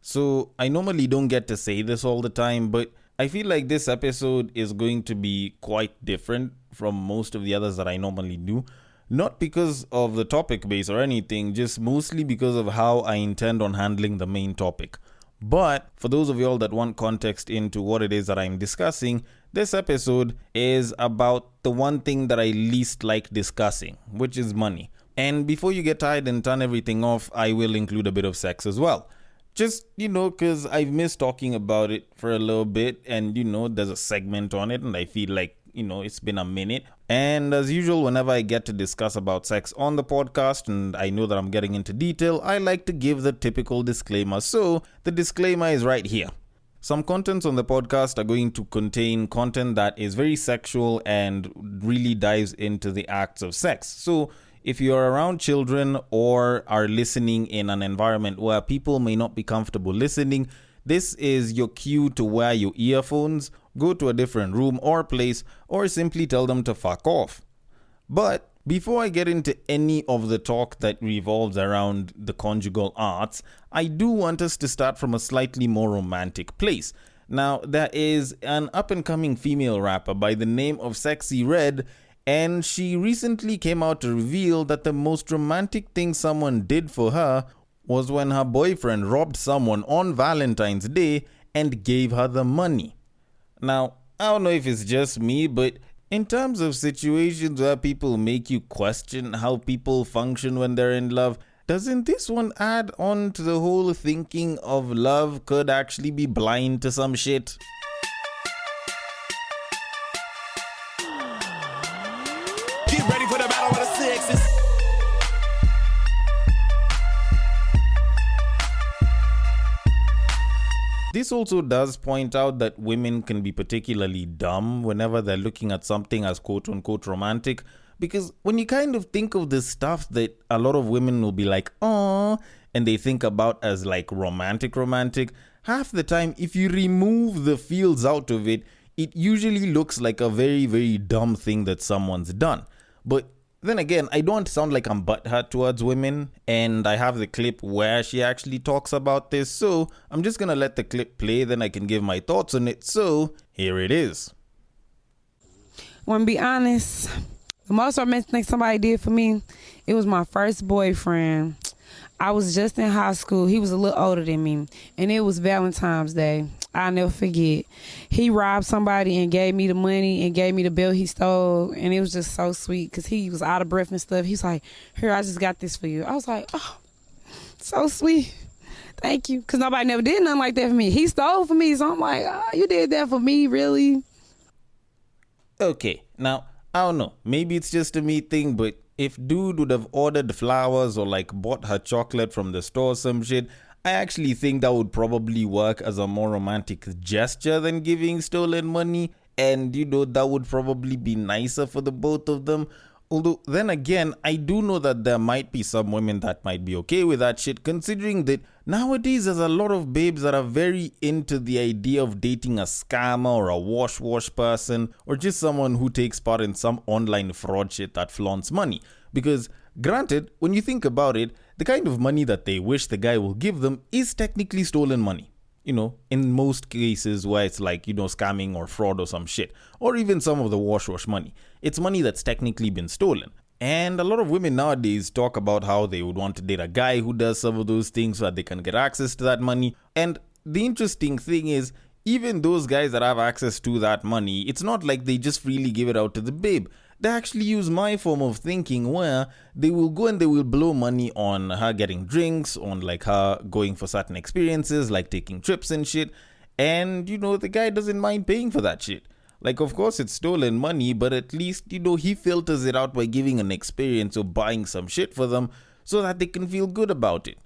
So I normally don't get to say this all the time, but I feel like this episode is going to be quite different from most of the others that I normally do. Not because of the topic base or anything, just mostly because of how I intend on handling the main topic. But for those of y'all that want context into what it is that I'm discussing, this episode is about the one thing that I least like discussing, which is money. And before you get tired and turn everything off, I will include a bit of sex as well. Just, because I've missed talking about it for a little bit and, there's a segment on it and I feel like, it's been a minute. And as usual, whenever I get to discuss about sex on the podcast and I know that I'm getting into detail, I like to give the typical disclaimer. So the disclaimer is right here. Some contents on the podcast are going to contain content that is very sexual and really dives into the acts of sex. So if you're around children or are listening in an environment where people may not be comfortable listening, this is your cue to wear your earphones, go to a different room or place, or simply tell them to fuck off. But before I get into any of the talk that revolves around the conjugal arts, I do want us to start from a slightly more romantic place. Now, there is an up-and-coming female rapper by the name of Sexy Red, and she recently came out to reveal that the most romantic thing someone did for her was when her boyfriend robbed someone on Valentine's Day and gave her the money. Now, I don't know if it's just me, but in terms of situations where people make you question how people function when they're in love, doesn't this one add on to the whole thinking of love could actually be blind to some shit? Get ready for the battle of the sexes. This also does point out that women can be particularly dumb whenever they're looking at something as quote-unquote romantic, because when you kind of think of the stuff that a lot of women will be like, "Aww," and they think about as like romantic, half the time, if you remove the feels out of it, it usually looks like a very, very dumb thing that someone's done. But then again, I don't sound like I'm butthurt towards women, and I have the clip where she actually talks about this, so I'm just gonna let the clip play, then I can give my thoughts on it. So here it is. Want to be honest, the most romantic thing somebody did for me, it was my first boyfriend. I was just in high school. He was a little older than me, and it was Valentine's Day. I'll never forget. He robbed somebody and gave me the money and gave me the bill he stole, and it was just so sweet because he was out of breath and stuff. He's like, "Here, I just got this for you." I was like, "Oh, so sweet. Thank you," because nobody never did nothing like that for me. He stole for me, so I'm like, "Oh, you did that for me, really?" Okay, now, I don't know. Maybe it's just a me thing, but if dude would have ordered flowers or like bought her chocolate from the store or some shit, I actually think that would probably work as a more romantic gesture than giving stolen money. And that would probably be nicer for the both of them. Although, then again, I do know that there might be some women that might be okay with that shit, considering that nowadays there's a lot of babes that are very into the idea of dating a scammer or a wash person, or just someone who takes part in some online fraud shit that flaunts money. Because, granted, when you think about it, the kind of money that they wish the guy will give them is technically stolen money. In most cases where it's like, scamming or fraud or some shit. Or even some of the wash money. It's money that's technically been stolen. And a lot of women nowadays talk about how they would want to date a guy who does some of those things so that they can get access to that money. And the interesting thing is, even those guys that have access to that money, it's not like they just freely give it out to the babe. They actually use my form of thinking where they will go and they will blow money on her getting drinks, on like her going for certain experiences, like taking trips and shit. And, the guy doesn't mind paying for that shit. Like, of course, it's stolen money, but at least, he filters it out by giving an experience or buying some shit for them so that they can feel good about it.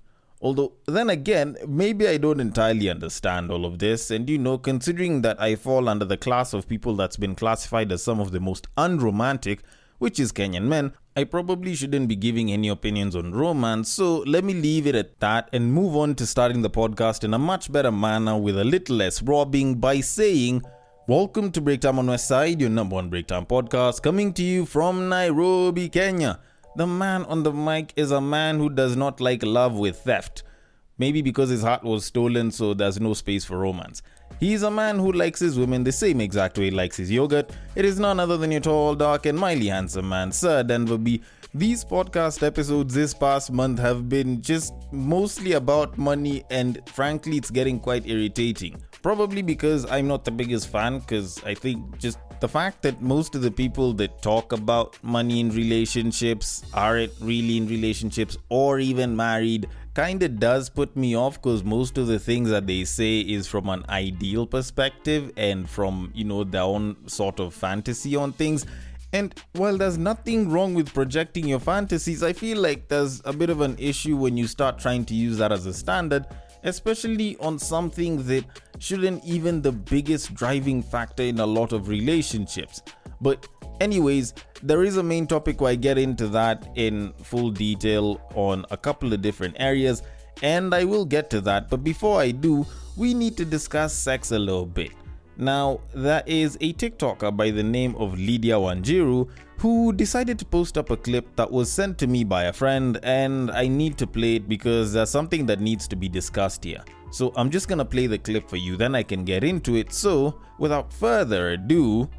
Although, then again, maybe I don't entirely understand all of this, and considering that I fall under the class of people that's been classified as some of the most unromantic, which is Kenyan men, I probably shouldn't be giving any opinions on romance, so let me leave it at that and move on to starting the podcast in a much better manner with a little less robbing by saying, welcome to Break Time on West Side, your number one breakdown podcast, coming to you from Nairobi, Kenya. The man on the mic is a man who does not like love with theft. Maybe because his heart was stolen, so there's no space for romance. He's a man who likes his women the same exact way he likes his yogurt. It is none other than your tall, dark, and mildly handsome man, Sir Denver B. These podcast episodes this past month have been just mostly about money, and frankly, it's getting quite irritating. Probably because I'm not the biggest fan, because I think just the fact that most of the people that talk about money in relationships aren't really in relationships or even married kind of does put me off, because most of the things that they say is from an ideal perspective and from, their own sort of fantasy on things. And while there's nothing wrong with projecting your fantasies, I feel like there's a bit of an issue when you start trying to use that as a standard, especially on something that shouldn't even the biggest driving factor in a lot of relationships. But anyways, there is a main topic where I get into that in full detail on a couple of different areas, and I will get to that. But before I do, we need to discuss sex a little bit. Now, there is a TikToker by the name of Lydia Wanjiru who decided to post up a clip that was sent to me by a friend, and I need to play it because there's something that needs to be discussed here. So I'm just gonna play the clip for you, then I can get into it. So, without further ado...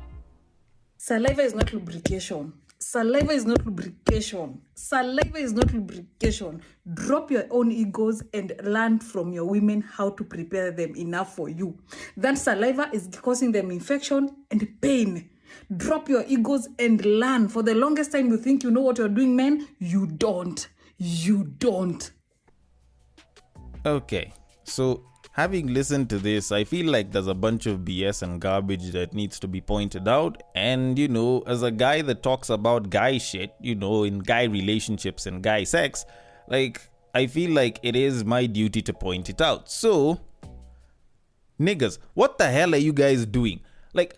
Saliva is not lubrication. Saliva is not lubrication. Saliva is not lubrication. Drop your own egos and learn from your women how to prepare them enough for you. That saliva is causing them infection and pain. Drop your egos and learn. For the longest time you think you know what you're doing, man. You don't. You don't. Okay, so having listened to this, I feel like there's a bunch of BS and garbage that needs to be pointed out. And, as a guy that talks about guy shit, in guy relationships and guy sex, I feel like it is my duty to point it out. So, niggas, what the hell are you guys doing?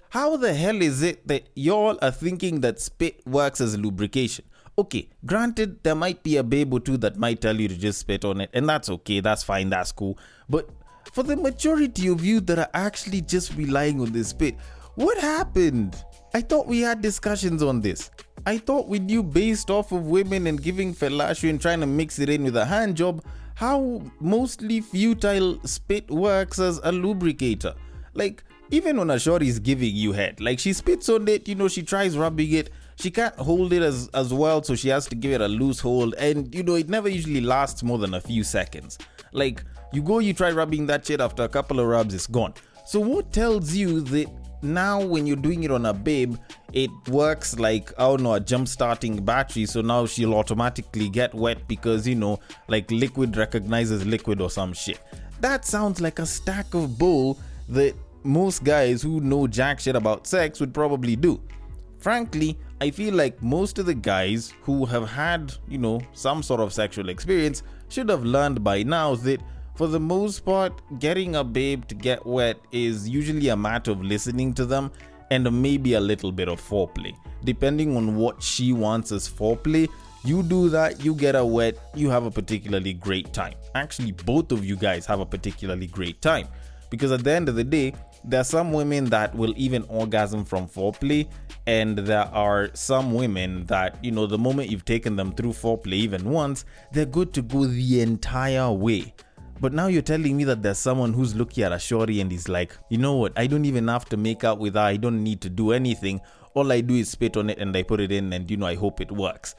How the hell is it that y'all are thinking that spit works as lubrication? Okay, granted, there might be a babe or two that might tell you to just spit on it, and that's okay, that's fine, that's cool. But for the majority of you that are actually just relying on this spit, what happened? I thought we had discussions on this. I thought we knew based off of women and giving fellatio and trying to mix it in with a hand job, how mostly futile spit works as a lubricator. Even when a shorty's giving you head, she spits on it, she tries rubbing it, she can't hold it as well, so she has to give it a loose hold, and it never usually lasts more than a few seconds. You try rubbing that shit, after a couple of rubs, it's gone. So what tells you that now when you're doing it on a babe, it works a jump starting battery, so now she'll automatically get wet because, liquid recognizes liquid or some shit? That sounds like a stack of bull that most guys who know jack shit about sex would probably do. Frankly, I feel like most of the guys who have had, some sort of sexual experience should have learned by now that for the most part, getting a babe to get wet is usually a matter of listening to them and maybe a little bit of foreplay. Depending on what she wants as foreplay, you do that, you get her wet, you have a particularly great time. Actually, both of you guys have a particularly great time. Because at the end of the day, there are some women that will even orgasm from foreplay, and there are some women that, the moment you've taken them through foreplay even once, they're good to go the entire way. But now you're telling me that there's someone who's looking at a shorty and he's like, you know what, I don't even have to make out with her, I don't need to do anything, all I do is spit on it and I put it in and I hope it works.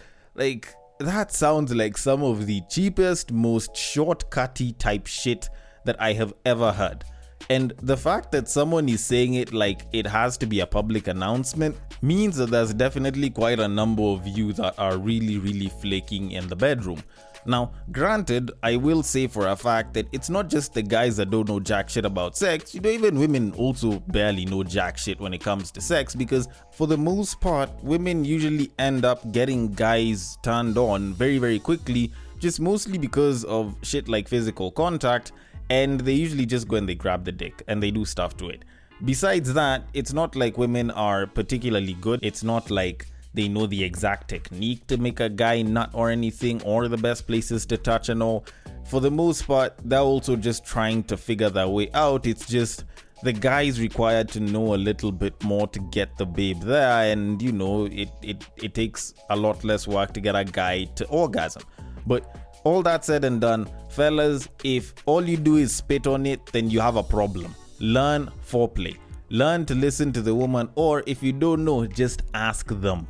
That sounds like some of the cheapest, most shortcutty type shit that I have ever heard. And the fact that someone is saying it like it has to be a public announcement means that there's definitely quite a number of you that are really, really flaking in the bedroom. Now, granted, I will say for a fact that it's not just the guys that don't know jack shit about sex. Even women also barely know jack shit when it comes to sex, because for the most part, women usually end up getting guys turned on very, very quickly, just mostly because of shit like physical contact. And they usually just go and they grab the dick and they do stuff to it. Besides that, it's not like women are particularly good. It's not like they know the exact technique to make a guy nut or anything, or the best places to touch and all. For the most part, they're also just trying to figure their way out. It's just the guy is required to know a little bit more to get the babe there, and it takes a lot less work to get a guy to orgasm. But All that said and done, fellas, if all you do is spit on it, then you have a problem. Learn foreplay. Learn to listen to the woman, or if you don't know, just ask them.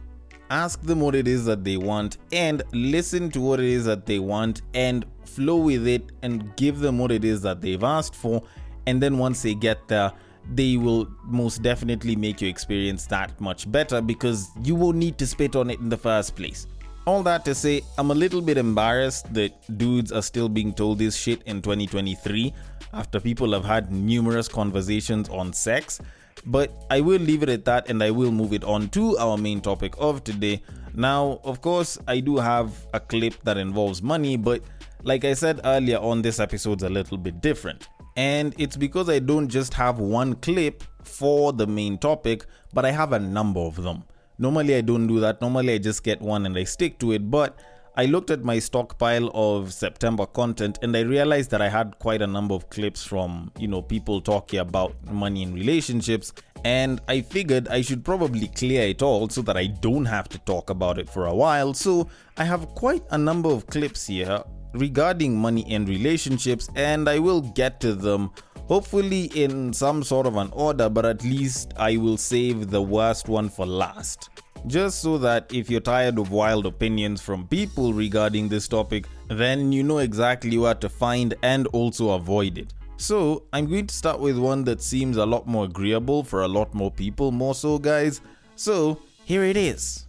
Ask them what it is that they want and listen to what it is that they want and flow with it and give them what it is that they've asked for. And then once they get there, they will most definitely make your experience that much better because you won't need to spit on it in the first place. All that to say, I'm a little bit embarrassed that dudes are still being told this shit in 2023 after people have had numerous conversations on sex. But I will leave it at that and I will move it on to our main topic of today. Now, of course, I do have a clip that involves money, but like I said earlier on, this episode's a little bit different. And it's because I don't just have one clip for the main topic, but I have a number of them. Normally I don't do that. Normally I just get one and I stick to it, but I looked at my stockpile of September content and I realized that I had quite a number of clips from, people talking about money in relationships, and I figured I should probably clear it all so that I don't have to talk about it for a while. So I have quite a number of clips here regarding money and relationships, and I will get to them hopefully in some sort of an order, but at least I will save the worst one for last. Just so that if you're tired of wild opinions from people regarding this topic, then you know exactly what to find and also avoid it. So I'm going to start with one that seems a lot more agreeable for a lot more people, more so guys. So here it is.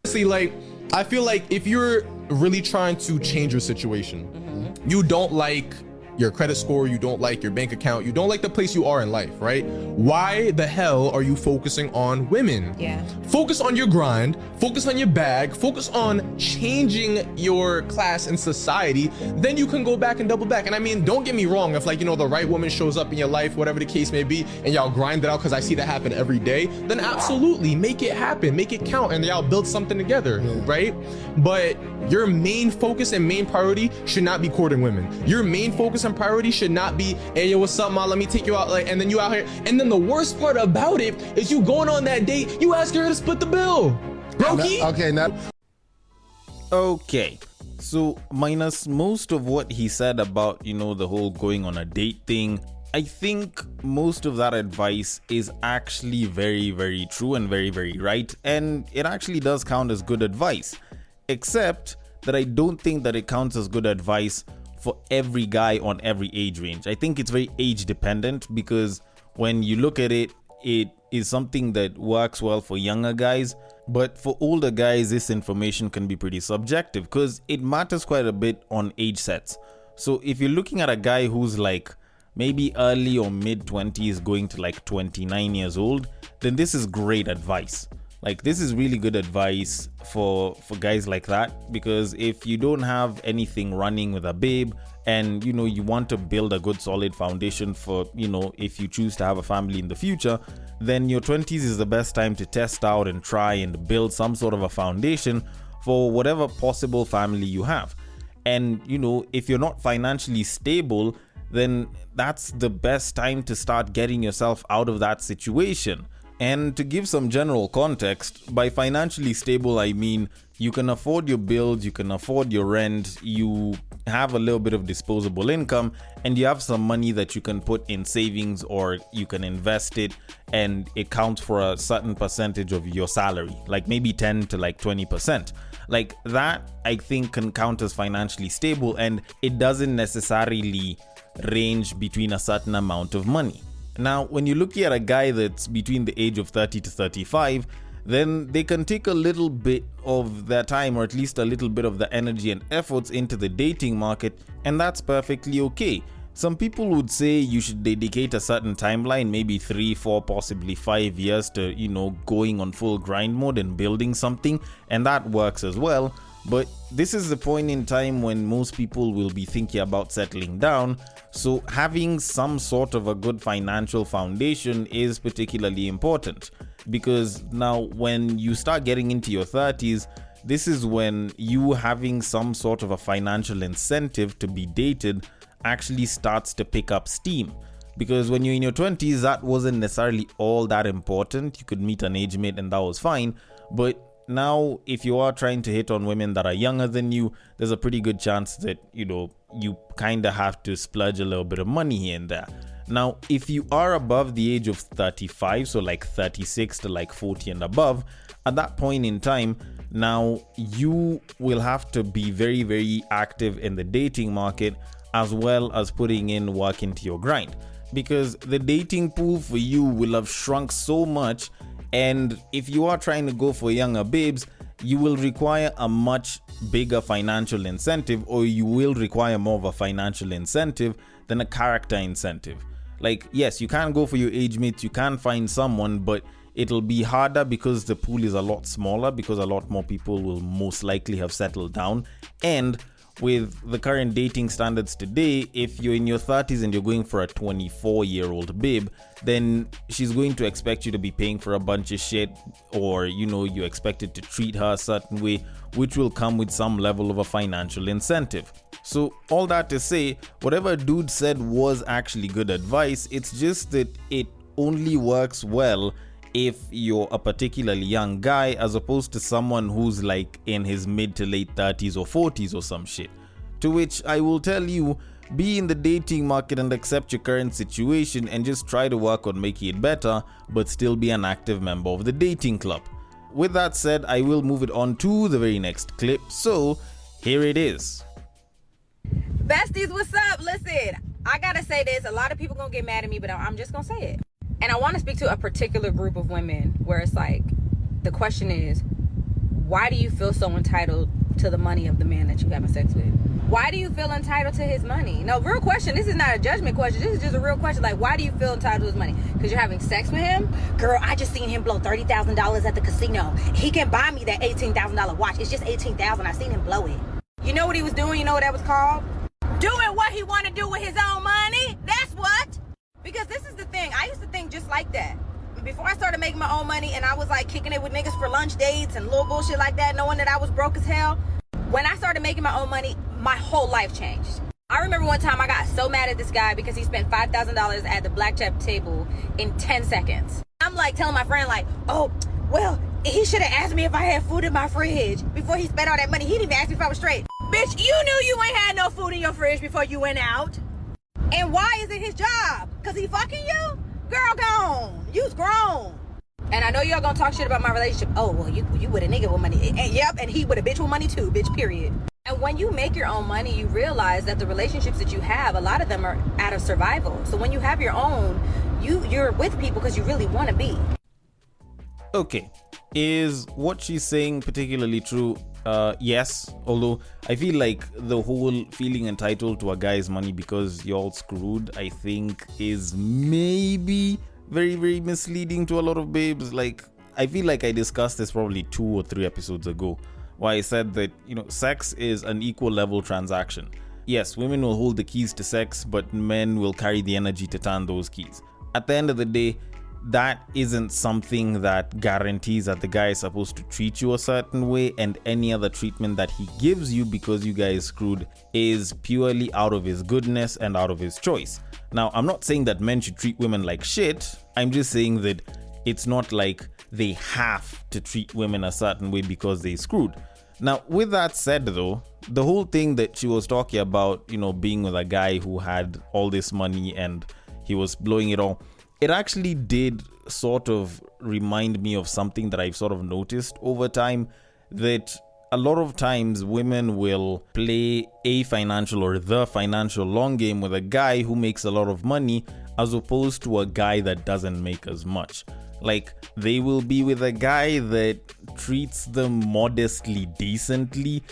Honestly, I feel like if you're really trying to change your situation, you don't like your credit score, you don't like your bank account, you don't like the place you are in life, right? Why the hell are you focusing on women? Yeah. Focus on your grind, focus on your bag, focus on changing your class in society, then you can go back and double back. And I mean, don't get me wrong, if the right woman shows up in your life, whatever the case may be, and y'all grind it out, because I see that happen every day, then absolutely make it happen, make it count, and y'all build something together, right? But your main focus and main priority should not be courting women. Your main focus and priority should not be, hey, yo, what's up, ma? Let me take you out, and then you out here. And then the worst part about it is you going on that date, you ask her to split the bill. Brokey? Okay, so minus most of what he said about, the whole going on a date thing, I think most of that advice is actually very, very true and very, very right. And it actually does count as good advice. Except that I don't think that it counts as good advice for every guy on every age range. I think it's very age dependent because when you look at it, it is something that works well for younger guys. But for older guys, this information can be pretty subjective because it matters quite a bit on age sets. So if you're looking at a guy who's maybe early or mid 20s going to 29 years old, then this is great advice. This is really good advice for guys like that, because if you don't have anything running with a babe and you want to build a good solid foundation for if you choose to have a family in the future, then your 20s is the best time to test out and try and build some sort of a foundation for whatever possible family you have. And if you're not financially stable, then that's the best time to start getting yourself out of that situation. And to give some general context, by financially stable, I mean you can afford your bills, you can afford your rent, you have a little bit of disposable income, and you have some money that you can put in savings or you can invest it, and it counts for a certain percentage of your salary, maybe 10 to 20%. That, I think, can count as financially stable, and it doesn't necessarily range between a certain amount of money. Now, when you're looking at a guy that's between the age of 30 to 35, then they can take a little bit of their time, or at least a little bit of the energy and efforts into the dating market, and that's perfectly okay. Some people would say you should dedicate a certain timeline, maybe 3, 4, possibly 5 years to, going on full grind mode and building something, and that works as well. But this is the point in time when most people will be thinking about settling down, so having some sort of a good financial foundation is particularly important, because now when you start getting into your 30s, this is when you having some sort of a financial incentive to be dated actually starts to pick up steam. Because when you're in your 20s, that wasn't necessarily all that important. You could meet an age mate and that was fine. But now if you are trying to hit on women that are younger than you, there's a pretty good chance that, you kind of have to splurge a little bit of money here and there. Now, if you are above the age of 35, so like 36 to like 40 and above, at that point in time, now you will have to be very, very active in the dating market, as well as putting in work into your grind, because the dating pool for you will have shrunk so much. And if you are trying to go for younger babes, you will require a much bigger financial incentive, or you will require more of a financial incentive than a character incentive. Like, yes, you can go for your age mates, you can find someone, but it'll be harder because the pool is a lot smaller, because a lot more people will most likely have settled down. And with the current dating standards today, if you're in your 30s and you're going for a 24-year-old babe, then she's going to expect you to be paying for a bunch of shit, or you expected to treat her a certain way, which will come with some level of a financial incentive. So all that to say, whatever dude said was actually good advice. It's just that it only works well if you're a particularly young guy, as opposed to someone who's like in his mid to late 30s or 40s or some shit. To which I will tell you, be in the dating market and accept your current situation and just try to work on making it better, but still be an active member of the dating club. With that said, I will move it on to the very next clip. So here it is. Besties, what's up? Listen, I gotta say this. A lot of people gonna get mad at me, but I'm just gonna say it. And I want to speak to a particular group of women where it's like, the question is, why do you feel so entitled to the money of the man that you having sex with? Why do you feel entitled to his money? No, real question. This is not a judgment question. This is just a real question. Like, why do you feel entitled to his money? Because you're having sex with him? Girl, I just seen him blow $30,000 at the casino. He can buy me that $18,000 watch. It's just $18,000. I seen him blow it. You know what he was doing? You know what that was called? Doing what he want to do with his own money. That's what. Because this is the thing. I used to think just like that. Before I started making my own money and I was like kicking it with niggas for lunch dates and little bullshit like that, knowing that I was broke as hell. When I started making my own money, my whole life changed. I remember one time I got so mad at this guy because he spent $5,000 at the blackjack table in 10 seconds. I'm like telling my friend like, oh, well, he should have asked me if I had food in my fridge before he spent all that money. He didn't even ask me if I was straight. Bitch, you knew you ain't had no food in your fridge before you went out. And why is it his job? Cause he fucking you? Girl, gone. You's grown. And I know y'all gonna talk shit about my relationship. Oh, well, you with a nigga with money. And, yep, and he with a bitch with money too, bitch, period. And when you make your own money, you realize that the relationships that you have, a lot of them are out of survival. So when you have your own, you're with people because you really want to be. Okay, is what she's saying particularly true? Yes, although I feel like the whole feeling entitled to a guy's money because you're all screwed, I think is maybe very, very misleading to a lot of babes. Like, I feel like I discussed this probably 2 or 3 episodes ago, where I said that, sex is an equal level transaction. Yes, women will hold the keys to sex, but men will carry the energy to turn those keys. At the end of the day, that isn't something that guarantees that the guy is supposed to treat you a certain way, and any other treatment that he gives you because you guys screwed is purely out of his goodness and out of his choice. Now, I'm not saying that men should treat women like shit. I'm just saying that it's not like they have to treat women a certain way because they screwed. Now, with that said though, the whole thing that she was talking about, being with a guy who had all this money and he was blowing it all, it actually did sort of remind me of something that I've sort of noticed over time, that a lot of times women will play a financial or the financial long game with a guy who makes a lot of money as opposed to a guy that doesn't make as much. Like, they will be with a guy that treats them modestly decently,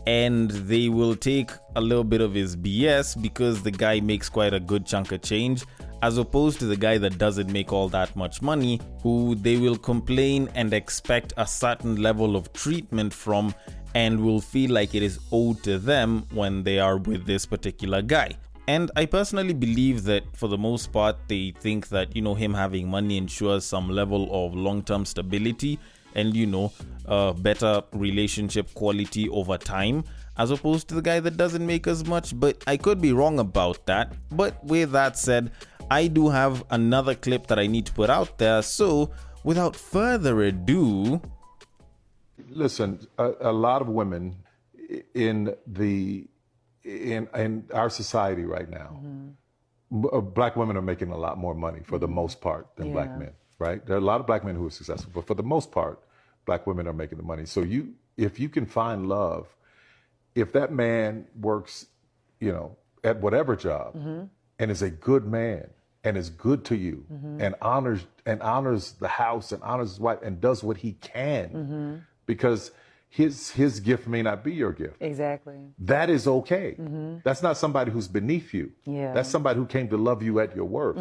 and they will take a little bit of his BS because the guy makes quite a good chunk of change, as opposed to the guy that doesn't make all that much money, who they will complain and expect a certain level of treatment from, and will feel like it is owed to them when they are with this particular guy. And I personally believe that for the most part, they think that, him having money ensures some level of long-term stability and, better relationship quality over time, as opposed to the guy that doesn't make as much. But I could be wrong about that. But with that said, I do have another clip that I need to put out there. So without further ado, listen, a lot of women in our society right now, black women are making a lot more money for the most part than black men, right? There are a lot of black men who are successful, but for the most part, black women are making the money. So if you can find love, if that man works, at whatever job and is a good man and is good to you and honors the house and honors his wife and does what he can because his gift may not be your gift. Exactly. That is okay. That's not somebody who's beneath you. Yeah. That's somebody who came to love you at your worth,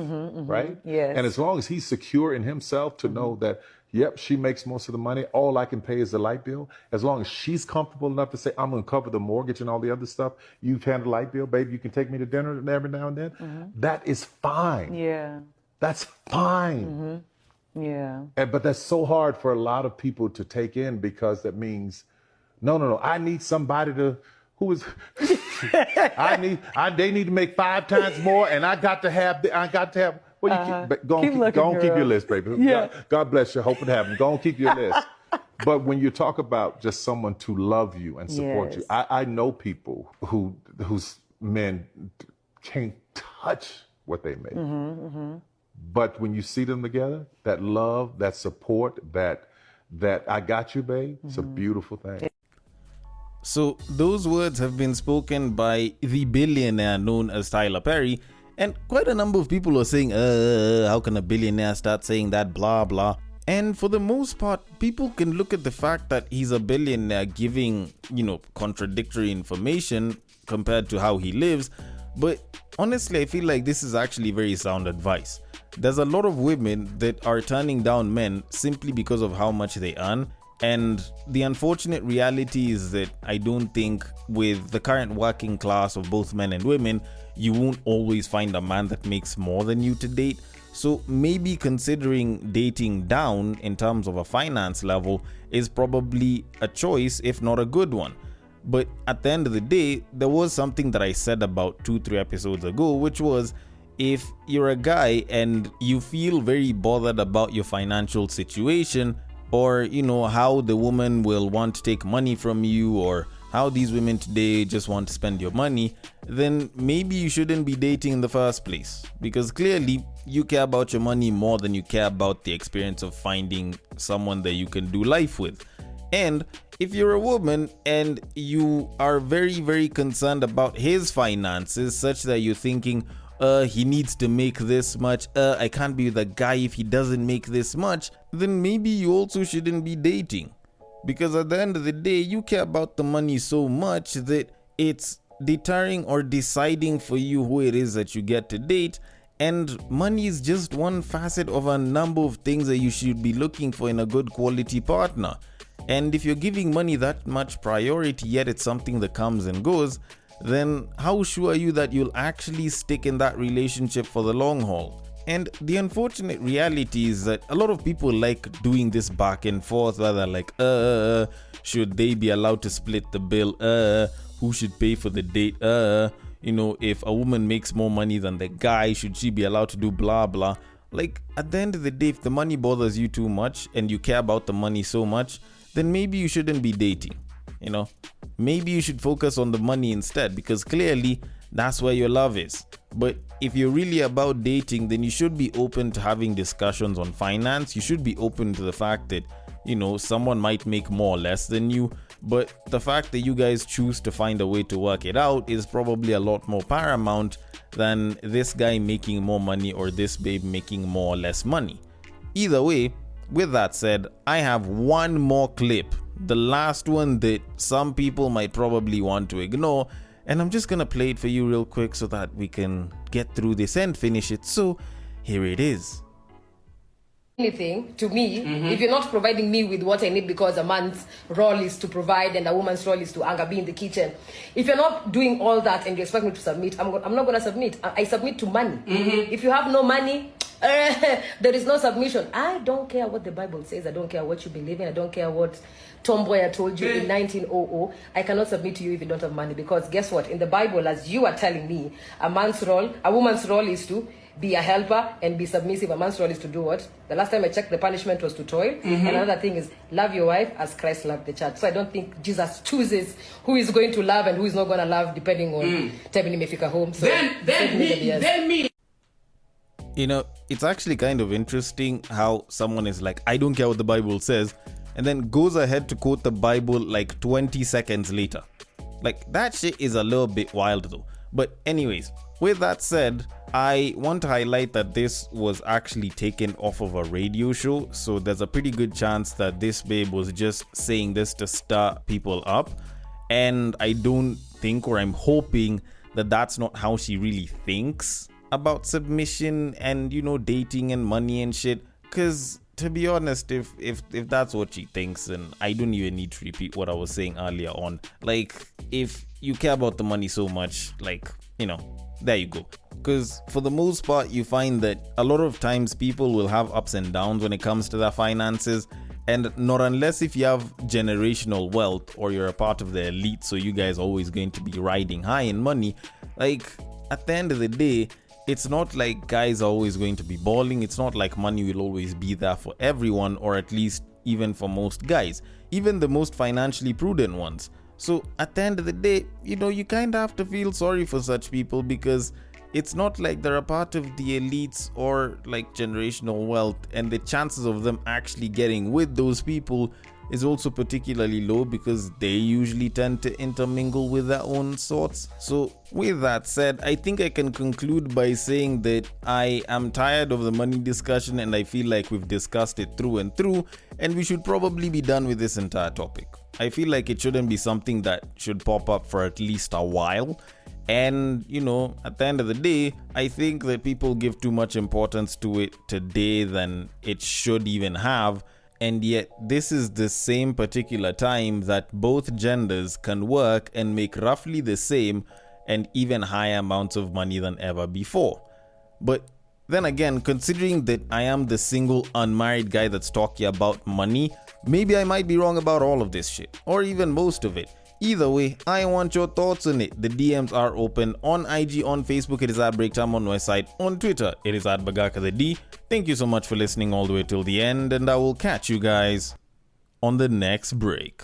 right? Yes. And as long as he's secure in himself to know that, yep, she makes most of the money, all I can pay is the light bill, as long as she's comfortable enough to say, I'm going to cover the mortgage and all the other stuff, you've handled the light bill, baby, you can take me to dinner every now and then, that is fine. Yeah. That's fine. Yeah. But that's so hard for a lot of people to take in because that means, no, I need somebody who is, they need to make 5 times more and I got to have, well, go on, keep your list, baby. Yeah. God bless you. Hope it happens. Go on, keep your list. But when you talk about just someone to love you and support you, I know people whose men can't touch what they make. But when you see them together, that love, that support, that I got you, babe, it's a beautiful thing. So those words have been spoken by the billionaire known as Tyler Perry, and quite a number of people are saying, how can a billionaire start saying that, blah, blah. And for the most part, people can look at the fact that he's a billionaire giving, contradictory information compared to how he lives. But honestly, I feel like this is actually very sound advice. There's a lot of women that are turning down men simply because of how much they earn. And the unfortunate reality is that I don't think with the current working class of both men and women, you won't always find a man that makes more than you to date. So maybe considering dating down in terms of a finance level is probably a choice, if not a good one. But at the end of the day, there was something that I said about 2-3 episodes ago, which was if you're a guy and you feel very bothered about your financial situation, or how the woman will want to take money from you, or how these women today just want to spend your money, then maybe you shouldn't be dating in the first place, because clearly you care about your money more than you care about the experience of finding someone that you can do life with. And if you're a woman and you are very, very concerned about his finances, such that you're thinking, he needs to make this much, I can't be with a guy if he doesn't make this much, then maybe you also shouldn't be dating. Because at the end of the day, you care about the money so much that it's deterring or deciding for you who it is that you get to date. And money is just one facet of a number of things that you should be looking for in a good quality partner. And if you're giving money that much priority, yet it's something that comes and goes, then how sure are you that you'll actually stick in that relationship for the long haul? And the unfortunate reality is that a lot of people like doing this back and forth, where they're like, should they be allowed to split the bill? Who should pay for the date? If a woman makes more money than the guy, should she be allowed to do blah, blah? Like, at the end of the day, if the money bothers you too much and you care about the money so much, then maybe you shouldn't be dating. Maybe you should focus on the money instead, because clearly that's where your love is. But if you're really about dating, then you should be open to having discussions on finance. You should be open to the fact that, someone might make more or less than you, but the fact that you guys choose to find a way to work it out is probably a lot more paramount than this guy making more money or this babe making more or less money. Either way, with that said, I have one more clip, the last one that some people might probably want to ignore, and I'm just gonna play it for you real quick so that we can get through this and finish it. So here it is. Anything to me, if you're not providing me with what I need, because a man's role is to provide and a woman's role is to be in the kitchen. If you're not doing all that and you expect me to submit, I'm not going to submit. I submit to money. If you have no money, there is no submission. I don't care what the Bible says. I don't care what you believe in. I don't care what Tomboy told you in 1900. I cannot submit to you if you don't have money, because guess what? In the Bible, as you are telling me, a woman's role is to be a helper and be submissive. A man's role is to do what? The last time I checked, the punishment was to toil. And another thing is love your wife as Christ loved the church. So I don't think Jesus chooses who is going to love and who is not going to love depending on time nimefika home. So then me. You know, it's actually kind of interesting how someone is like, I don't care what the Bible says, and then goes ahead to quote the Bible like 20 seconds later. Like, that shit is a little bit wild though. But anyways, with that said, I want to highlight that this was actually taken off of a radio show, so there's a pretty good chance that this babe was just saying this to stir people up. And I don't think, or I'm hoping, that that's not how she really thinks about submission and, you know, dating and money and shit. Because to be honest, if that's what she thinks, then I don't even need to repeat what I was saying earlier on. Like, if you care about the money so much, like, you know, there you go. Because for the most part, you find that a lot of times people will have ups and downs when it comes to their finances. And not unless if you have generational wealth or you're a part of the elite, so you guys are always going to be riding high in money. Like, at the end of the day, it's not like guys are always going to be balling. It's not like money will always be there for everyone, or at least even for most guys, even the most financially prudent ones. So at the end of the day, you know, you kind of have to feel sorry for such people, because it's not like they're a part of the elites or like generational wealth, and the chances of them actually getting with those people is also particularly low, because they usually tend to intermingle with their own sorts. So with that said, I think I can conclude by saying that I am tired of the money discussion, and I feel like we've discussed it through and through, and we should probably be done with this entire topic. I feel like it shouldn't be something that should pop up for at least a while. And, you know, at the end of the day, I think that people give too much importance to it today than it should even have. And yet, this is the same particular time that both genders can work and make roughly the same and even higher amounts of money than ever before. But then again, considering that I am the single unmarried guy that's talking about money, maybe I might be wrong about all of this shit, or even most of it. Either way, I want your thoughts on it. The DMs are open on IG, on Facebook, it is at Breaktime on Westside, on Twitter, it is at Bagaka the D. Thank you so much for listening all the way till the end, and I will catch you guys on the next break.